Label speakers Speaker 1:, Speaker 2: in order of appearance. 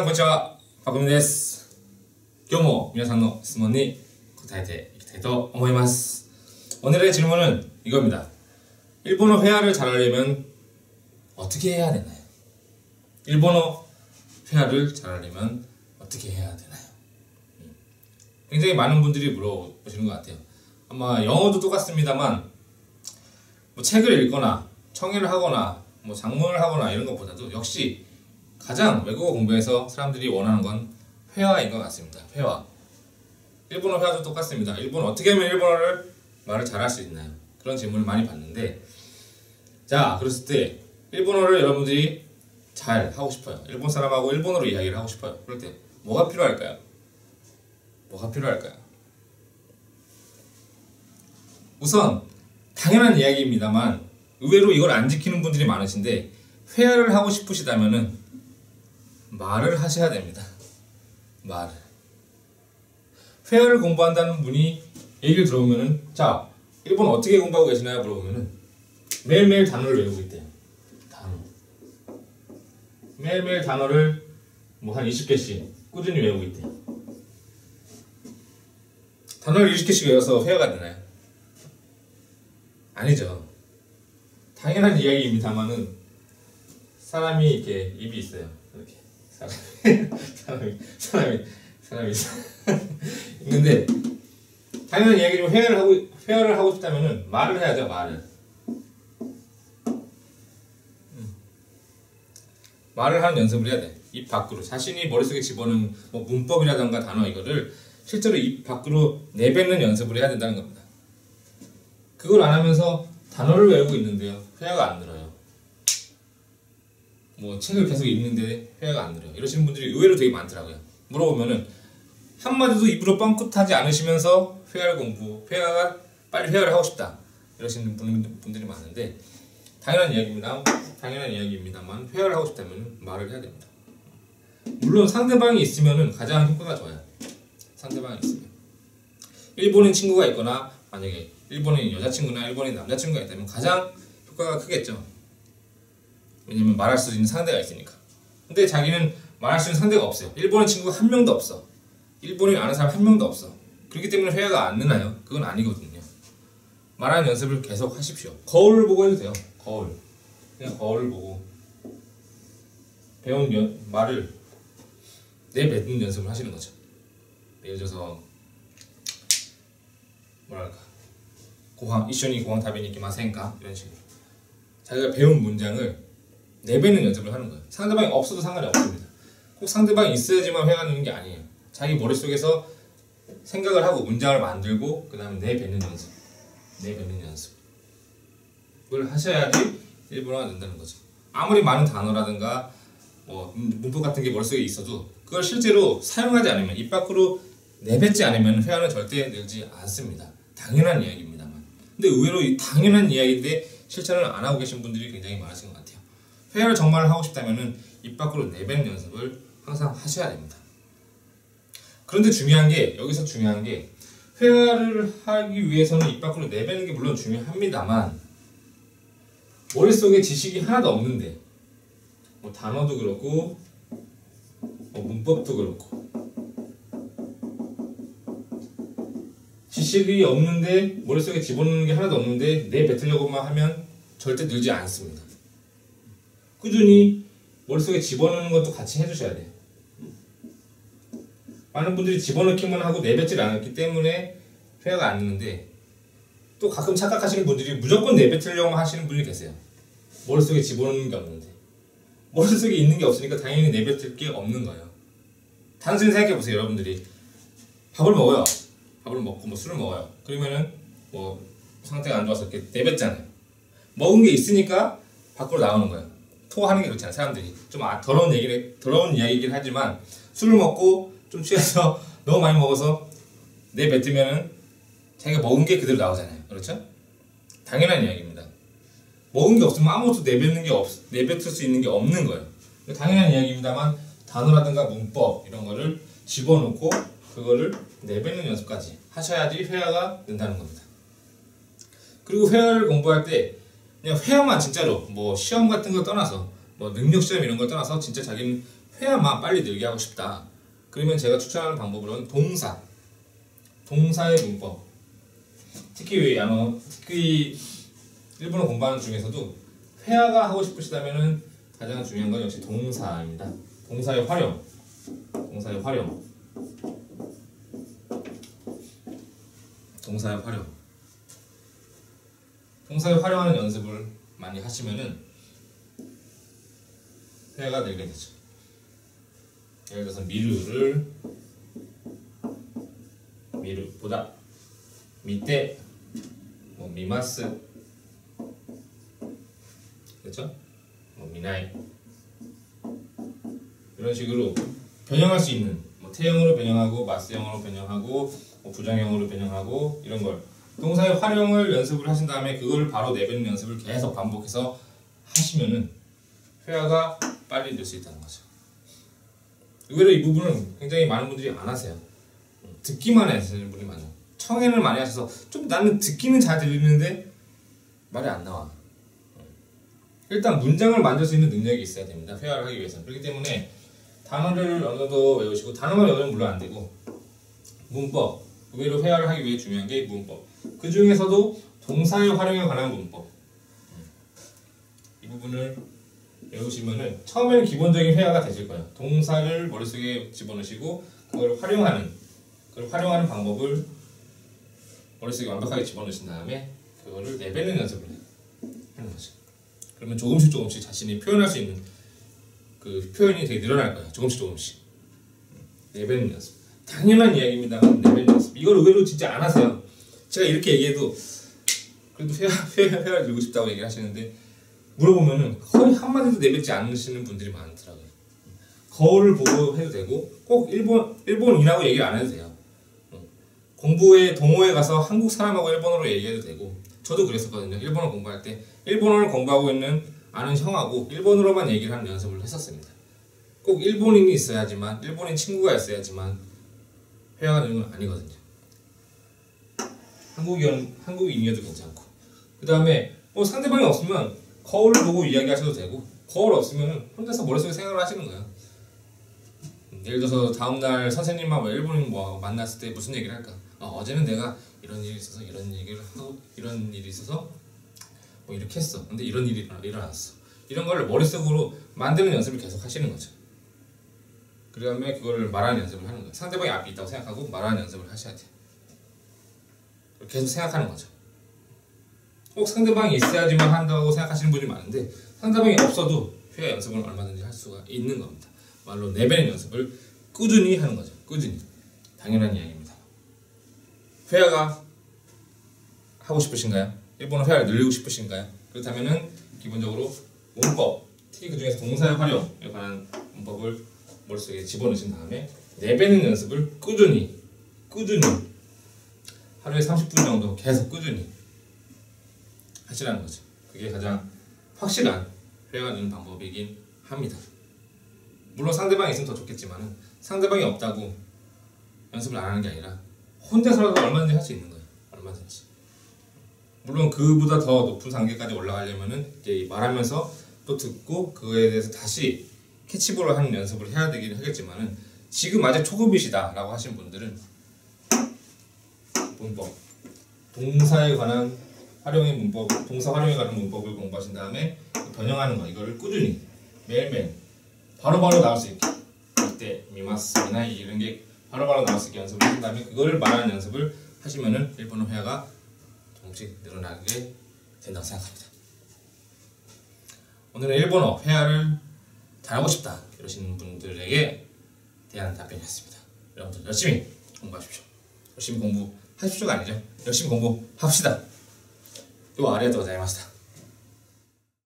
Speaker 1: こんにちは、パコミです。今日も皆さんの質問に答えていきたいと思います. 오늘의 질문은 이겁니다. 일본어 회화를 잘하려면 어떻게 해야 되나요? 일본어 회화를 잘하려면 어떻게 해야 되나요? 굉장히 많은 분들이 물어보시는 것 같아요. 아마 영어도 똑같습니다만 뭐 책을 읽거나 청해를 하거나 뭐 작문을 하거나 이런 것보다도 역시 가장 외국어 공부에서 사람들이 원하는 건 회화인 것 같습니다. 회화. 일본어 회화도 똑같습니다. 어떻게 하면 일본어를 말을 잘할 수 있나요? 그런 질문을 많이 받는데, 자, 그랬을 때 일본어를 여러분들이 잘 하고 싶어요. 일본 사람하고 일본어로 이야기를 하고 싶어요. 그럴 때 뭐가 필요할까요? 우선 당연한 이야기입니다만 의외로 이걸 안 지키는 분들이 많으신데, 회화를 하고 싶으시다면은 말을 하셔야 됩니다. 말을. 회화를 공부한다는 분이 얘기를 들어보면은, 자, 일본어 어떻게 공부하고 계시나요? 물어보면은 매일매일 단어를 외우고 있대요. 단어. 매일매일 단어를 뭐 한 20개씩 꾸준히 외우고 있대요. 단어를 20개씩 외워서 회화가 되나요? 아니죠. 당연한 이야기입니다만은 사람이 이렇게 입이 있어요. 이렇게 사람이 있는데, 당연한 이야기지만 회화를 하고 싶다면은 말을 해야죠. 말을 하는 연습을 해야 돼. 입 밖으로 자신이 머릿속에 집어넣은 뭐 문법이라던가 단어 이거를 실제로 입 밖으로 내뱉는 연습을 해야 된다는 겁니다. 그걸 안 하면서 단어를 외우고 있는데요, 회화가 안 늘어요. 뭐 책을 계속 읽는데 회화가 안 늘어요. 이러시는 분들이 의외로 되게 많더라고요. 물어보면은 한마디도 입으로 뻥끗하지 않으시면서 빨리 회화를 하고 싶다 이러시는 분들이 많은데, 당연한 이야기입니다만 회화를 하고 싶다면 말을 해야 됩니다. 물론 상대방이 있으면은 가장 효과가 좋아요. 상대방이 있으면. 일본인 친구가 있거나 만약에 일본인 여자친구나 일본인 남자친구가 있다면 가장 효과가 크겠죠. 왜냐면 말할 수 있는 상대가 있으니까. 근데 자기는 말할 수 있는 상대가 없어요. 일본인 친구가 한 명도 없어. 일본인 아는 사람 한 명도 없어. 그렇기 때문에 회화가 안 느나요? 그건 아니거든요. 말하는 연습을 계속 하십시오. 거울을 보고 해도 돼요. 그냥 거울을 보고 배운 말을 내뱉는 연습을 하시는 거죠. 예를 들어서 뭐랄까, 이쇼니 고항 답변이 이키마센까? 이런 식으로 자기가 배운 문장을 내뱉는 연습을 하는 거예요. 상대방이 없어도 상관이 없습니다. 꼭 상대방이 있어야지만 회화하는 게 아니에요. 자기 머릿속에서 생각을 하고 문장을 만들고 그 다음에 내뱉는 연습을 하셔야지 일본어가 는다는 거죠. 아무리 많은 단어라든가 뭐 문법 같은 게 머릿속에 있어도 그걸 실제로 사용하지 않으면, 입 밖으로 내뱉지 않으면 회화는 절대 늘지 않습니다. 당연한 이야기입니다만. 근데 의외로 이 당연한 이야기인데 실천을 안 하고 계신 분들이 굉장히 많으신 것 같아요. 회화를 정말 하고 싶다면은 입 밖으로 내뱉는 연습을 항상 하셔야 됩니다. 그런데 여기서 중요한 게 회화를 하기 위해서는 입 밖으로 내뱉는 게 물론 중요합니다만, 머릿속에 지식이 하나도 없는데, 뭐 단어도 그렇고 뭐 문법도 그렇고 지식이 없는데 머릿속에 집어넣는 게 하나도 없는데 내뱉으려고만 하면 절대 늘지 않습니다. 꾸준히 머릿속에 집어넣는 것도 같이 해주셔야 돼요. 많은 분들이 집어넣기만 하고 내뱉질 않았기 때문에 회화가 안 느는데, 또 가끔 착각하시는 분들이 무조건 내뱉으려고 하시는 분이 계세요. 머릿속에 집어넣는 게 없는데. 머릿속에 있는 게 없으니까 당연히 내뱉을 게 없는 거예요. 단순히 생각해보세요. 여러분들이 밥을 먹어요. 밥을 먹고 뭐 술을 먹어요. 그러면은 뭐 상태가 안 좋아서 이렇게 내뱉잖아요. 먹은 게 있으니까 밖으로 나오는 거예요. 토하는 게 그렇잖아요. 사람들이 좀 더러운 이야기이긴 하지만, 술을 먹고 좀 취해서 너무 많이 먹어서 내뱉으면은 자기가 먹은 게 그대로 나오잖아요. 그렇죠? 당연한 이야기입니다. 먹은 게 없으면 아무것도 내뱉을 수 있는 게 없는 거예요. 당연한 이야기입니다만 단어라든가 문법 이런 거를 집어넣고 그거를 내뱉는 연습까지 하셔야지 회화가 는다는 겁니다. 그리고 회화를 공부할 때 그냥 회화만 진짜로 뭐 시험 같은 거 떠나서 뭐 능력 시험 이런 걸 떠나서 진짜 자기는 회화만 빨리 늘게 하고 싶다. 그러면 제가 추천하는 방법은 동사의 문법. 특히 일본어 공부하는 중에서도 회화가 하고 싶으시다면은 가장 중요한 건 역시 동사입니다. 동사의 활용. 동사의 활용하는 연습을 많이 하시면은 회화가 늘게 되죠. 예를 들어서 미루보다 미때 미마스 그렇죠? 미나이 이런 식으로 변형할 수 있는 태형으로 변형하고 마스형으로 변형하고 부정형으로 변형하고 이런 걸 동사의 활용을 연습을 하신 다음에 그걸 바로 내뱉는 연습을 계속 반복해서 하시면은 회화가 빨리 늘 수 있다는 거죠. 의외로 이 부분은 굉장히 많은 분들이 안 하세요. 듣기만 하시는 분이 많아요. 청해를 많이 하셔서 좀 나는 듣기는 잘 들리는데 말이 안 나와. 일단 문장을 만들 수 있는 능력이 있어야 됩니다. 회화를 하기 위해서는. 그렇기 때문에 단어를 어느 정도 외우시고 단어만 외우면 물론 안 되고 문법, 의외로 회화를 하기 위해 중요한 게 문법. 그 중에서도 동사의 활용에 관한 문법. 이 부분을 외우시면은 처음에는 기본적인 회화가 되실 거예요. 동사를 머릿속에 집어넣으시고 그걸 활용하는 방법을 머릿속에 완벽하게 집어넣으신 다음에 그거를 내뱉는 연습을 하는 거죠. 그러면 조금씩 자신이 표현할 수 있는 그 표현이 되게 늘어날 거예요. 조금씩 내뱉는 연습. 당연한 이야기입니다만 내뱉는 연습. 이걸 의외로 진짜 안 하세요. 제가 이렇게 얘기해도 그래도 회화를 들고 싶다고 얘기를 하시는데 물어보면은 거의 한마디도 내뱉지 않으시는 분들이 많더라고요. 거울을 보고 해도 되고 꼭 일본인하고 얘기를 안 해도 돼요. 공부에 동호회 가서 한국 사람하고 일본어로 얘기해도 되고 저도 그랬었거든요. 일본어 공부할 때 일본어를 공부하고 있는 아는 형하고 일본어로만 얘기를 하는 연습을 했었습니다. 꼭 일본인이 있어야지만 일본인 친구가 있어야지만 회화가 되는 건 아니거든요. 한국인이어도 괜찮고 그 다음에 상대방이 없으면 거울을 보고 이야기하셔도 되고 거울 없으면 혼자서 머릿속에 생각을 하시는 거예요. 예를 들어서 다음날 선생님하고 일본인 만났을 때 무슨 얘기를 할까? 어제는 내가 이런 일이 있어서 이런 얘기를 하고 이런 일이 있어서 이렇게 했어. 근데 이런 일이 일어났어. 이런 걸 머릿속으로 만드는 연습을 계속 하시는 거죠. 그 다음에 그걸 말하는 연습을 하는 거예요. 상대방이 앞에 있다고 생각하고 말하는 연습을 하셔야 돼요. 계속 생각하는 거죠. 꼭 상대방이 있어야지만 한다고 생각하시는 분이 많은데 상대방이 없어도 회화 연습을 얼마든지 할 수가 있는 겁니다. 말로 내뱉는 연습을 꾸준히 하는 거죠. 꾸준히. 당연한 이야기입니다. 회화가 하고 싶으신가요? 일본어 회화를 늘리고 싶으신가요? 그렇다면은 기본적으로 문법, 특히 그 중에서 동사의 활용에 관한 문법을 머릿속에 집어넣으신 다음에 내뱉는 연습을 꾸준히 하루에 30분 정도 계속 꾸준히 하시라는 거죠. 그게 가장 확실한 회화가 느는 방법이긴 합니다. 물론 상대방이 있으면 더 좋겠지만 상대방이 없다고 연습을 안 하는 게 아니라 혼자서라도 얼마든지 할 수 있는 거예요. 얼마든지. 물론 그보다 더 높은 단계까지 올라가려면은 이제 말하면서 또 듣고 그거에 대해서 다시 캐치볼을 하는 연습을 해야 되긴 하겠지만은 지금 아직 초급이시다 라고 하신 분들은 문법, 동사에 관한 활용의 문법, 동사 활용에 관한 문법을 공부하신 다음에 변형하는 거 이거를 꾸준히 매일매일 바로바로 나올 수 있게 이때 미마스, 미나이 이런 게 바로바로 나올 수 있게 연습을 하신 다음에 그걸 말하는 연습을 하시면은 일본어 회화가 조금씩 늘어나게 된다고 생각합니다. 오늘은 일본어 회화를 잘하고 싶다 이러시는 분들에게 대한 답변이었습니다. 여러분들 열심히 공부하십시오. 열심히 공부하십시오가 아니죠. 열심히 공부합시다. 또 아리가또 고자이마시타.